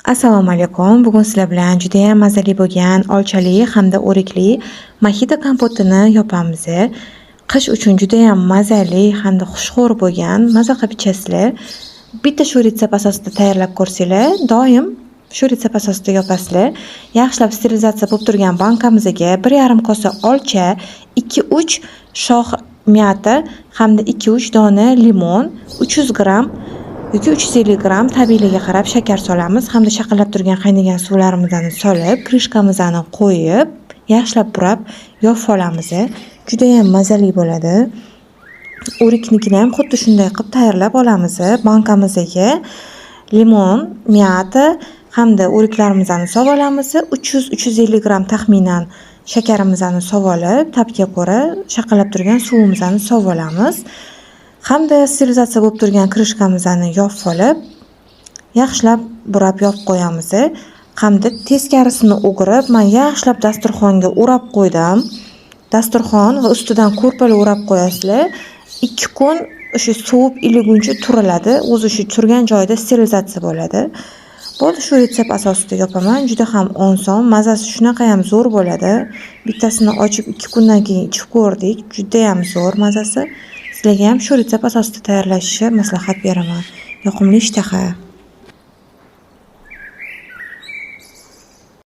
Assalomu alaykum. Bugun sizlar bilan juda ham mazali bo'lgan olchali hamda o'rikli mojito kompotini yopamiz. Qish uchun juda ham mazali hamda xushxo'r bo'lgan, maza qilib ichasizlar. Bitta shu retsept asosida tayyorlab ko'rsanglar, doim shu retsept asosida yopasizlar. Yaxshilab sterilizatsiya bo'lib turgan bankamizga 1,5 kosa olcha, 2-3 shox miyata hamda 2-3 dona limon, 300 gram yoki 350 gram tabiiyligiga qarab shakar solamiz hamda shaqillab turgan qaynagan suvlarimizni solib, krishkamizni qo'yib, yaxshilab burab yopib olamiz. Juda ham mazali bo'ladi. O'riknikini ham xuddi shunday qilib tayyorlab olamiz. Bankamizga limon, miyata hamda o'riklarimizni solib olamiz. 300-350 gram taxminan shakarimizni solib olib, tabga ko'ra shaqillab turgan suvimizni solib olamiz. Hamda sterilizatsiya bo'lib turgan krishkamizni yopib olib, yaxshilab burab yopib qo'yamiz. Hamda teskarisini o'girib, men yaxshilab dasturxonga o'rab qo'ydim. Dasturxon va ustidan ko'rpalar o'rab qo'yasizlar. 2 kun o'sha sovib iliguncha turiladi. O'zi shu turgan joyida sterilizatsiya bo'ladi. Bo'ldi, shu retsept asosida yopaman. Juda ham oson, mazasi shunaqa ham zo'r bo'ladi. Bittasini ochib 2 kundan keyin ichib ko'rdik. Juda ham zo'r mazasi. Sizlarga ham shu retsept asosida tayyorlashni maslahat beraman. Yoqimli ishtaha.